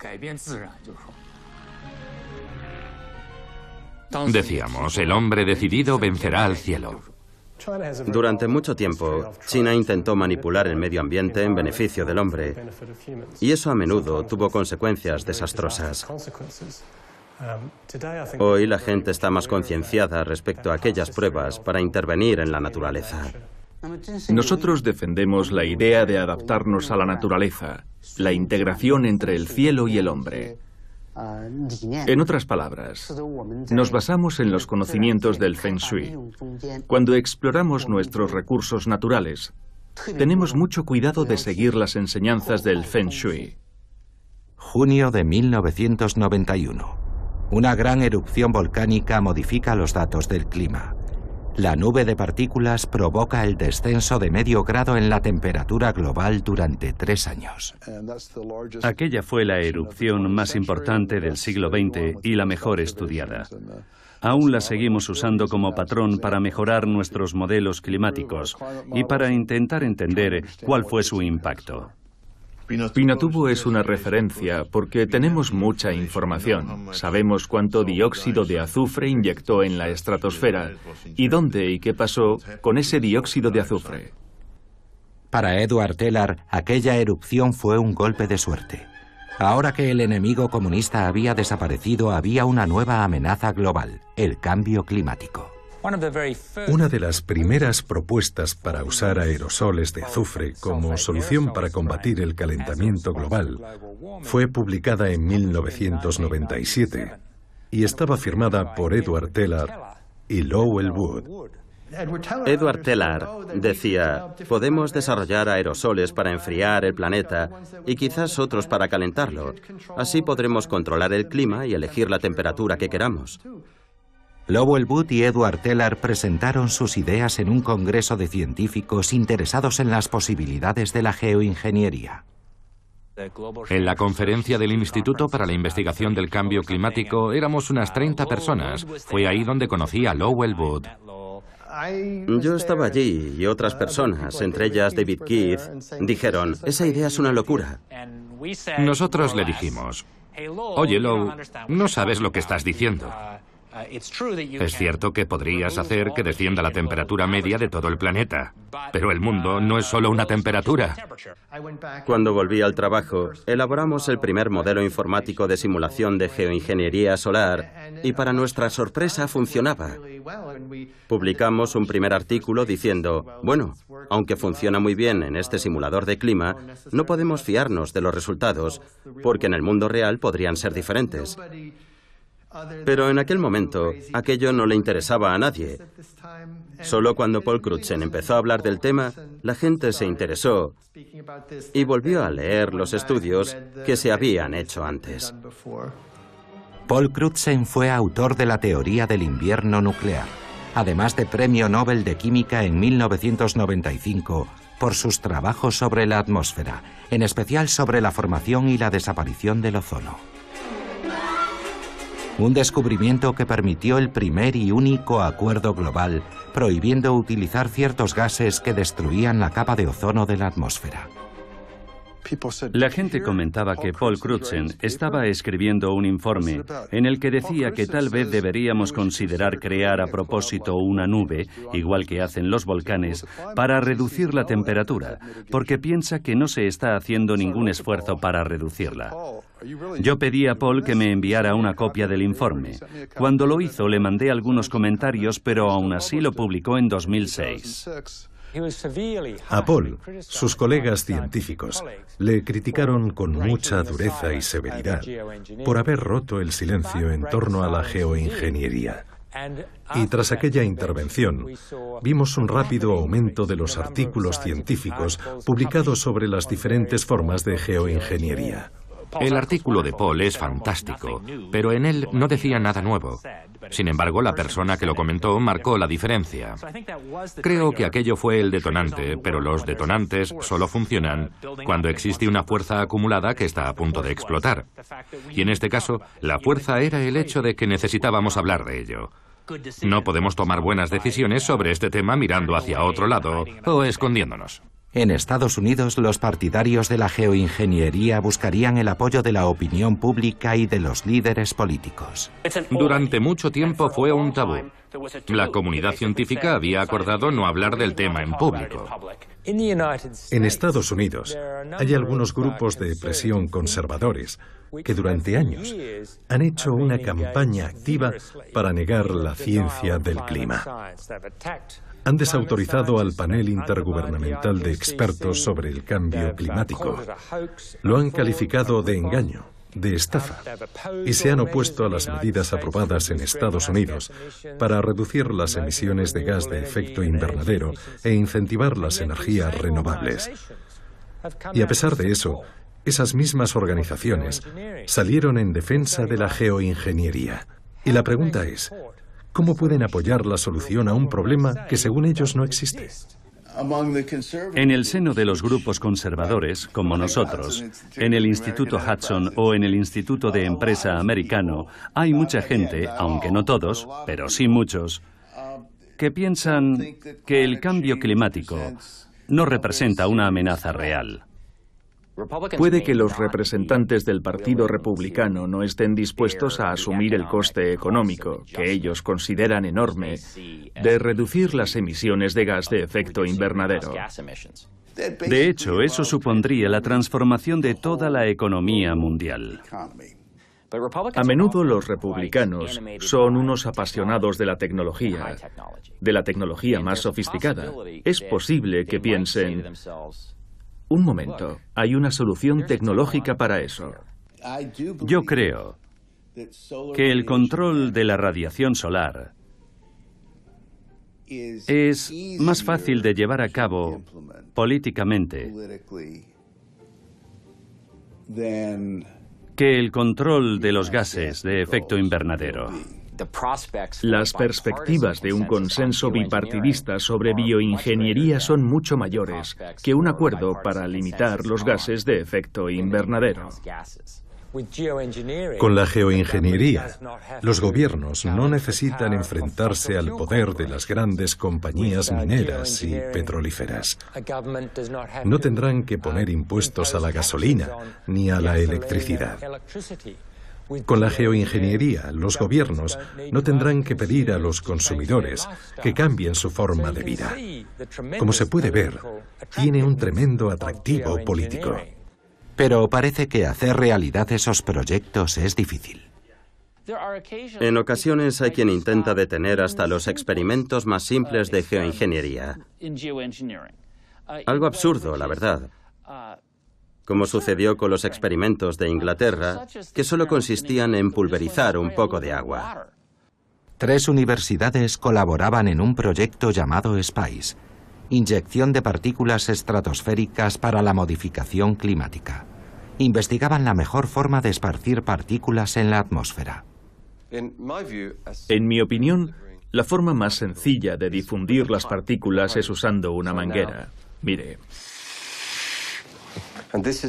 Decíamos, el hombre decidido vencerá al cielo. Durante mucho tiempo, China intentó manipular el medio ambiente en beneficio del hombre, y eso a menudo tuvo consecuencias desastrosas. Hoy la gente está más concienciada respecto a aquellas pruebas para intervenir en la naturaleza. Nosotros defendemos la idea de adaptarnos a la naturaleza, la integración entre el cielo y el hombre. En otras palabras, nos basamos en los conocimientos del Feng Shui. Cuando exploramos nuestros recursos naturales, tenemos mucho cuidado de seguir las enseñanzas del Feng Shui. Junio de 1991. Una gran erupción volcánica modifica los datos del clima. La nube de partículas provoca el descenso de medio grado en la temperatura global durante 3 años. Aquella fue la erupción más importante del siglo XX y la mejor estudiada. Aún la seguimos usando como patrón para mejorar nuestros modelos climáticos y para intentar entender cuál fue su impacto. Pinatubo es una referencia porque tenemos mucha información. Sabemos cuánto dióxido de azufre inyectó en la estratosfera y dónde y qué pasó con ese dióxido de azufre. Para Edward Teller, aquella erupción fue un golpe de suerte. Ahora que el enemigo comunista había desaparecido, había una nueva amenaza global: el cambio climático. Una de las primeras propuestas para usar aerosoles de azufre como solución para combatir el calentamiento global fue publicada en 1997 y estaba firmada por Edward Teller y Lowell Wood. Edward Teller decía, podemos desarrollar aerosoles para enfriar el planeta y quizás otros para calentarlo. Así podremos controlar el clima y elegir la temperatura que queramos. Lowell Wood y Edward Teller presentaron sus ideas en un congreso de científicos interesados en las posibilidades de la geoingeniería. En la conferencia del Instituto para la Investigación del Cambio Climático éramos unas 30 personas. Fue ahí donde conocí a Lowell Wood. Yo estaba allí y otras personas, entre ellas David Keith, dijeron, esa idea es una locura. Nosotros le dijimos, oye, Low, no sabes lo que estás diciendo. Es cierto que podrías hacer que descienda la temperatura media de todo el planeta, pero el mundo no es solo una temperatura. Cuando volví al trabajo, elaboramos el primer modelo informático de simulación de geoingeniería solar y para nuestra sorpresa funcionaba. Publicamos un primer artículo diciendo, bueno, aunque funciona muy bien en este simulador de clima, no podemos fiarnos de los resultados porque en el mundo real podrían ser diferentes. Pero en aquel momento, aquello no le interesaba a nadie. Solo cuando Paul Crutzen empezó a hablar del tema, la gente se interesó y volvió a leer los estudios que se habían hecho antes. Paul Crutzen fue autor de la teoría del invierno nuclear. Además de Premio Nobel de Química en 1995, por sus trabajos sobre la atmósfera, en especial sobre la formación y la desaparición del ozono. Un descubrimiento que permitió el primer y único acuerdo global prohibiendo utilizar ciertos gases que destruían la capa de ozono de la atmósfera. La gente comentaba que Paul Crutzen estaba escribiendo un informe en el que decía que tal vez deberíamos considerar crear a propósito una nube, igual que hacen los volcanes, para reducir la temperatura, porque piensa que no se está haciendo ningún esfuerzo para reducirla. Yo pedí a Paul que me enviara una copia del informe. Cuando lo hizo, le mandé algunos comentarios, pero aún así lo publicó en 2006. A Paul, sus colegas científicos, le criticaron con mucha dureza y severidad por haber roto el silencio en torno a la geoingeniería. Y tras aquella intervención, vimos un rápido aumento de los artículos científicos publicados sobre las diferentes formas de geoingeniería. El artículo de Paul es fantástico, pero en él no decía nada nuevo. Sin embargo, la persona que lo comentó marcó la diferencia. Creo que aquello fue el detonante, pero los detonantes solo funcionan cuando existe una fuerza acumulada que está a punto de explotar. Y en este caso, la fuerza era el hecho de que necesitábamos hablar de ello. No podemos tomar buenas decisiones sobre este tema mirando hacia otro lado o escondiéndonos. En Estados Unidos, los partidarios de la geoingeniería buscarían el apoyo de la opinión pública y de los líderes políticos. Durante mucho tiempo fue un tabú. La comunidad científica había acordado no hablar del tema en público. En Estados Unidos, hay algunos grupos de presión conservadores que durante años han hecho una campaña activa para negar la ciencia del clima. Han desautorizado al panel intergubernamental de expertos sobre el cambio climático. Lo han calificado de engaño, de estafa, y se han opuesto a las medidas aprobadas en Estados Unidos para reducir las emisiones de gas de efecto invernadero e incentivar las energías renovables. Y a pesar de eso, esas mismas organizaciones salieron en defensa de la geoingeniería. Y la pregunta es, ¿cómo pueden apoyar la solución a un problema que según ellos no existe? En el seno de los grupos conservadores, como nosotros, en el Instituto Hudson o en el Instituto de Empresa Americano, hay mucha gente, aunque no todos, pero sí muchos, que piensan que el cambio climático no representa una amenaza real. Puede que los representantes del Partido Republicano no estén dispuestos a asumir el coste económico, que ellos consideran enorme, de reducir las emisiones de gas de efecto invernadero. De hecho, eso supondría la transformación de toda la economía mundial. A menudo los republicanos son unos apasionados de la tecnología más sofisticada. Es posible que piensen: un momento, hay una solución tecnológica para eso. Yo creo que el control de la radiación solar es más fácil de llevar a cabo políticamente que el control de los gases de efecto invernadero. Las perspectivas de un consenso bipartidista sobre bioingeniería son mucho mayores que un acuerdo para limitar los gases de efecto invernadero. Con la geoingeniería, los gobiernos no necesitan enfrentarse al poder de las grandes compañías mineras y petrolíferas. No tendrán que poner impuestos a la gasolina ni a la electricidad. Con la geoingeniería, los gobiernos no tendrán que pedir a los consumidores que cambien su forma de vida. Como se puede ver, tiene un tremendo atractivo político. Pero parece que hacer realidad esos proyectos es difícil. En ocasiones hay quien intenta detener hasta los experimentos más simples de geoingeniería. Algo absurdo, la verdad. Como sucedió con los experimentos de Inglaterra, que solo consistían en pulverizar un poco de agua. 3 universidades colaboraban en un proyecto llamado SPICE, inyección de partículas estratosféricas para la modificación climática. Investigaban la mejor forma de esparcir partículas en la atmósfera. En mi opinión, la forma más sencilla de difundir las partículas es usando una manguera. Mire,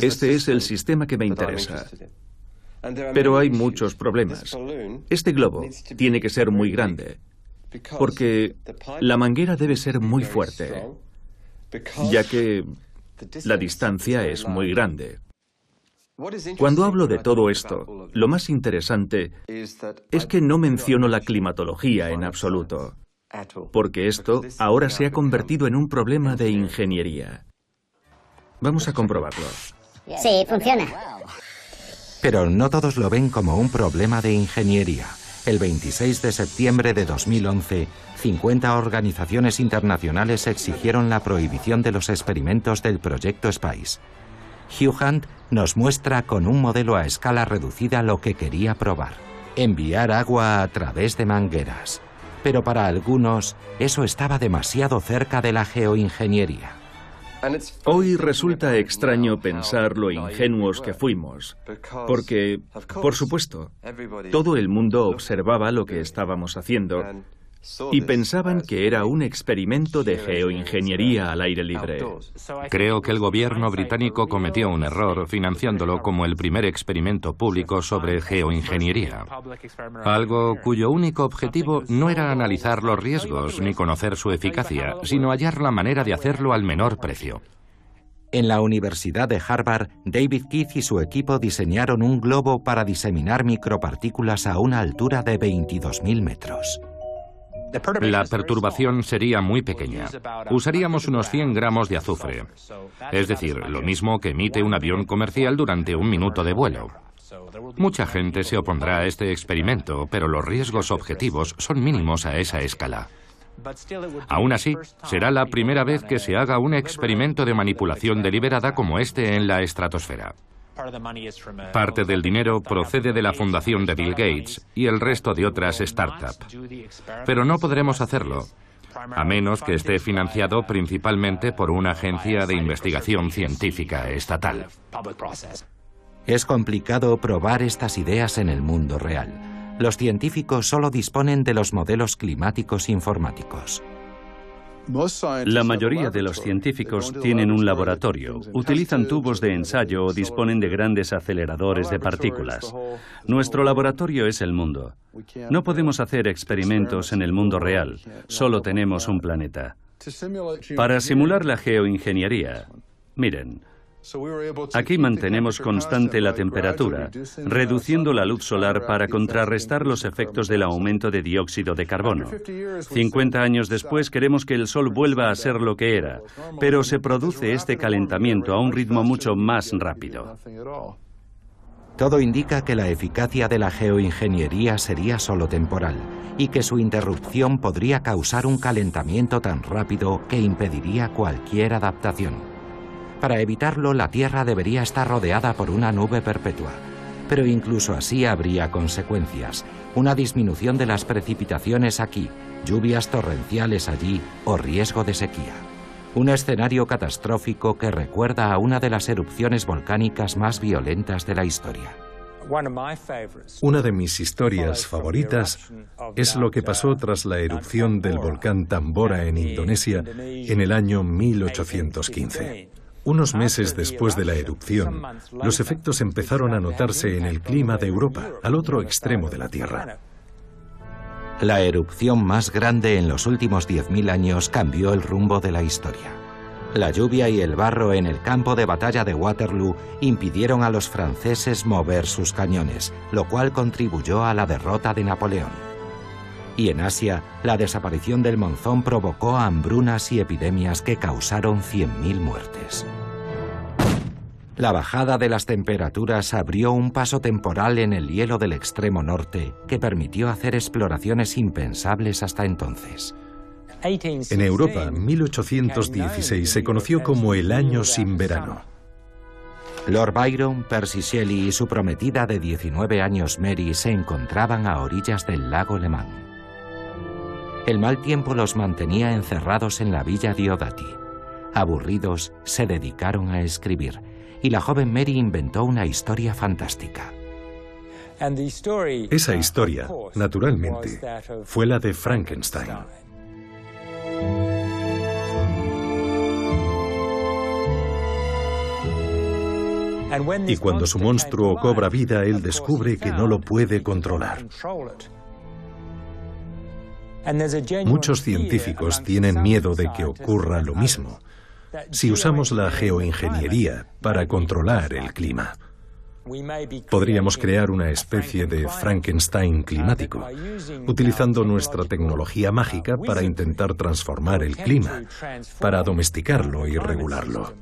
este es el sistema que me interesa. Pero hay muchos problemas. Este globo tiene que ser muy grande, porque la manguera debe ser muy fuerte, ya que la distancia es muy grande. Cuando hablo de todo esto, lo más interesante es que no menciono la climatología en absoluto, porque esto ahora se ha convertido en un problema de ingeniería. Vamos a comprobarlo. Sí, funciona. Pero no todos lo ven como un problema de ingeniería. El 26 de septiembre de 2011, 50 organizaciones internacionales exigieron la prohibición de los experimentos del proyecto SPICE. Hugh Hunt nos muestra con un modelo a escala reducida lo que quería probar: enviar agua a través de mangueras. Pero para algunos, eso estaba demasiado cerca de la geoingeniería. Hoy resulta extraño pensar lo ingenuos que fuimos, porque, por supuesto, todo el mundo observaba lo que estábamos haciendo y pensaban que era un experimento de geoingeniería al aire libre. Creo que el gobierno británico cometió un error financiándolo como el primer experimento público sobre geoingeniería. Algo cuyo único objetivo no era analizar los riesgos ni conocer su eficacia, sino hallar la manera de hacerlo al menor precio. En la Universidad de Harvard, David Keith y su equipo diseñaron un globo para diseminar micropartículas a una altura de 22.000 metros. La perturbación sería muy pequeña. Usaríamos unos 100 gramos de azufre, es decir, lo mismo que emite un avión comercial durante un minuto de vuelo. Mucha gente se opondrá a este experimento, pero los riesgos objetivos son mínimos a esa escala. Aún así, será la primera vez que se haga un experimento de manipulación deliberada como este en la estratosfera. Parte del dinero procede de la fundación de Bill Gates y el resto de otras startups. Pero no podremos hacerlo, a menos que esté financiado principalmente por una agencia de investigación científica estatal. Es complicado probar estas ideas en el mundo real. Los científicos solo disponen de los modelos climáticos informáticos. La mayoría de los científicos tienen un laboratorio, utilizan tubos de ensayo o disponen de grandes aceleradores de partículas. Nuestro laboratorio es el mundo. No podemos hacer experimentos en el mundo real, solo tenemos un planeta. Para simular la geoingeniería, miren, aquí mantenemos constante la temperatura, reduciendo la luz solar para contrarrestar los efectos del aumento de dióxido de carbono. 50 años después queremos que el Sol vuelva a ser lo que era, pero se produce este calentamiento a un ritmo mucho más rápido. Todo indica que la eficacia de la geoingeniería sería solo temporal y que su interrupción podría causar un calentamiento tan rápido que impediría cualquier adaptación. Para evitarlo, la Tierra debería estar rodeada por una nube perpetua. Pero incluso así habría consecuencias. Una disminución de las precipitaciones aquí, lluvias torrenciales allí o riesgo de sequía. Un escenario catastrófico que recuerda a una de las erupciones volcánicas más violentas de la historia. Una de mis historias favoritas es lo que pasó tras la erupción del volcán Tambora en Indonesia en el año 1815. Unos meses después de la erupción, los efectos empezaron a notarse en el clima de Europa, al otro extremo de la Tierra. La erupción más grande en los últimos 10.000 años cambió el rumbo de la historia. La lluvia y el barro en el campo de batalla de Waterloo impidieron a los franceses mover sus cañones, lo cual contribuyó a la derrota de Napoleón. Y en Asia, la desaparición del monzón provocó hambrunas y epidemias que causaron 100.000 muertes. La bajada de las temperaturas abrió un paso temporal en el hielo del extremo norte que permitió hacer exploraciones impensables hasta entonces. En Europa, 1816 se conoció como el año sin verano. Lord Byron, Percy Shelley y su prometida de 19 años Mary se encontraban a orillas del lago Le Mans. El mal tiempo los mantenía encerrados en la villa Diodati. Aburridos, se dedicaron a escribir, y la joven Mary inventó una historia fantástica. Esa historia, naturalmente, fue la de Frankenstein. Y cuando su monstruo cobra vida, él descubre que no lo puede controlar. Muchos científicos tienen miedo de que ocurra lo mismo si usamos la geoingeniería para controlar el clima. Podríamos crear una especie de Frankenstein climático, utilizando nuestra tecnología mágica para intentar transformar el clima, para domesticarlo y regularlo.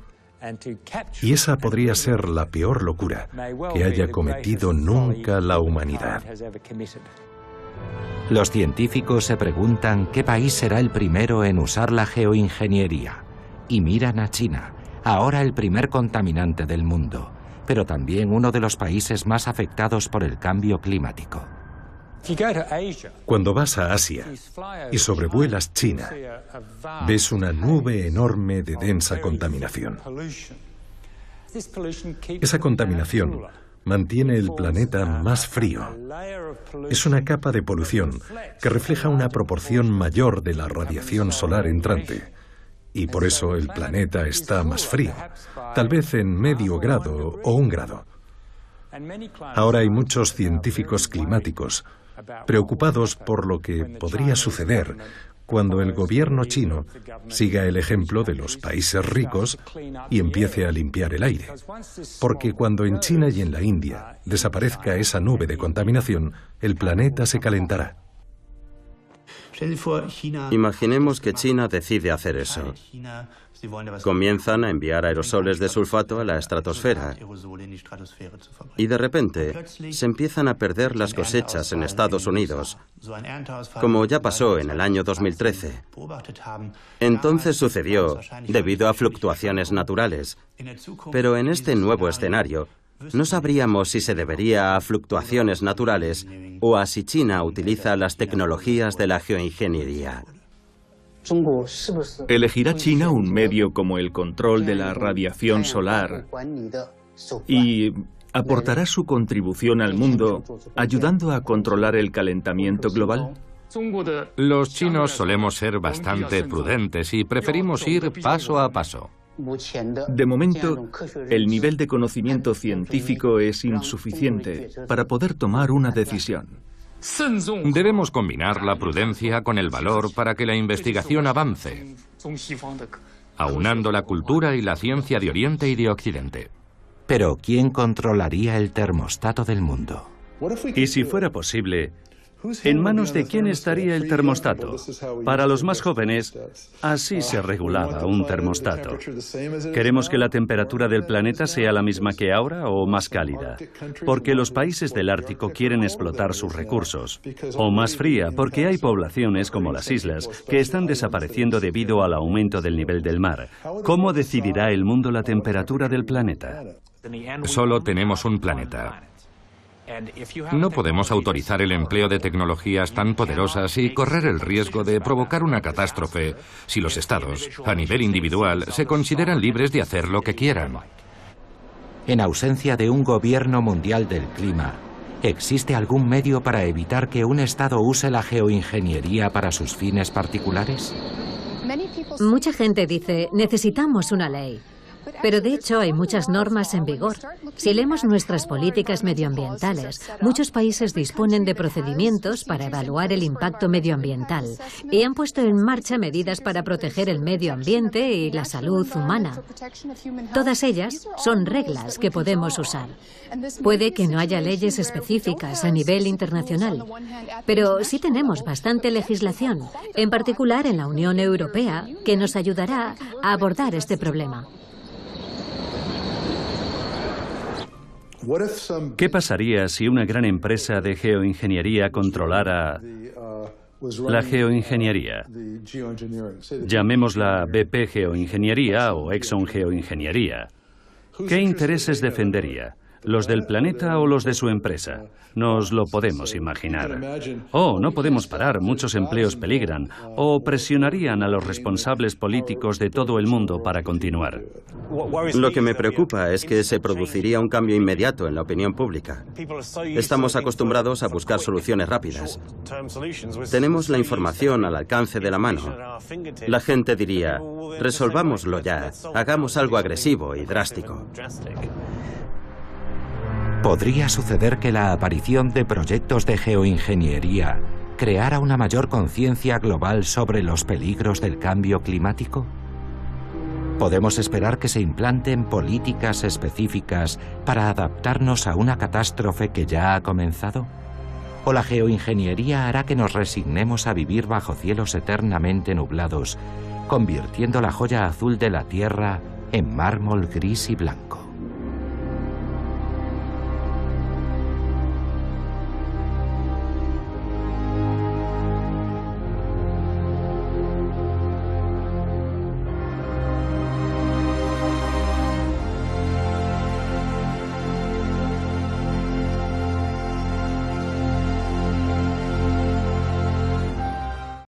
Y esa podría ser la peor locura que haya cometido nunca la humanidad. Los científicos se preguntan qué país será el primero en usar la geoingeniería. Y miran a China, ahora el primer contaminante del mundo, pero también uno de los países más afectados por el cambio climático. Cuando vas a Asia y sobrevuelas China, ves una nube enorme de densa contaminación. Esa contaminación mantiene el planeta más frío. Es una capa de polución que refleja una proporción mayor de la radiación solar entrante. Y por eso el planeta está más frío, tal vez en medio grado o 1 grado. Ahora hay muchos científicos climáticos preocupados por lo que podría suceder cuando el gobierno chino siga el ejemplo de los países ricos y empiece a limpiar el aire. Porque cuando en China y en la India desaparezca esa nube de contaminación, el planeta se calentará. Imaginemos que China decide hacer eso. Comienzan a enviar aerosoles de sulfato a la estratosfera y de repente se empiezan a perder las cosechas en Estados Unidos, como ya pasó en el año 2013. Entonces sucedió debido a fluctuaciones naturales, pero en este nuevo escenario no sabríamos si se debería a fluctuaciones naturales o a si China utiliza las tecnologías de la geoingeniería. ¿Elegirá China un medio como el control de la radiación solar y aportará su contribución al mundo ayudando a controlar el calentamiento global? Los chinos solemos ser bastante prudentes y preferimos ir paso a paso. De momento, el nivel de conocimiento científico es insuficiente para poder tomar una decisión. Debemos combinar la prudencia con el valor para que la investigación avance, aunando la cultura y la ciencia de Oriente y de Occidente. Pero ¿quién controlaría el termostato del mundo? Y si fuera posible, ¿en manos de quién estaría el termostato? Para los más jóvenes, así se regulaba un termostato. ¿Queremos que la temperatura del planeta sea la misma que ahora o más cálida? Porque los países del Ártico quieren explotar sus recursos. O más fría, porque hay poblaciones como las islas que están desapareciendo debido al aumento del nivel del mar. ¿Cómo decidirá el mundo la temperatura del planeta? Solo tenemos un planeta. No podemos autorizar el empleo de tecnologías tan poderosas y correr el riesgo de provocar una catástrofe si los estados, a nivel individual, se consideran libres de hacer lo que quieran. En ausencia de un gobierno mundial del clima, ¿existe algún medio para evitar que un estado use la geoingeniería para sus fines particulares? Mucha gente dice, necesitamos una ley. Pero de hecho hay muchas normas en vigor. Si leemos nuestras políticas medioambientales, muchos países disponen de procedimientos para evaluar el impacto medioambiental y han puesto en marcha medidas para proteger el medio ambiente y la salud humana. Todas ellas son reglas que podemos usar. Puede que no haya leyes específicas a nivel internacional, pero sí tenemos bastante legislación, en particular en la Unión Europea, que nos ayudará a abordar este problema. ¿Qué pasaría si una gran empresa de geoingeniería controlara la geoingeniería? Llamémosla BP Geoingeniería o Exxon Geoingeniería. ¿Qué intereses defendería? ¿Los del planeta o los de su empresa? Nos lo podemos imaginar. Oh, no podemos parar, muchos empleos peligran. O presionarían a los responsables políticos de todo el mundo para continuar. Lo que me preocupa es que se produciría un cambio inmediato en la opinión pública. Estamos acostumbrados a buscar soluciones rápidas. Tenemos la información al alcance de la mano. La gente diría, resolvámoslo ya, hagamos algo agresivo y drástico. ¿Podría suceder que la aparición de proyectos de geoingeniería creara una mayor conciencia global sobre los peligros del cambio climático? ¿Podemos esperar que se implanten políticas específicas para adaptarnos a una catástrofe que ya ha comenzado? ¿O la geoingeniería hará que nos resignemos a vivir bajo cielos eternamente nublados, convirtiendo la joya azul de la Tierra en mármol gris y blanco?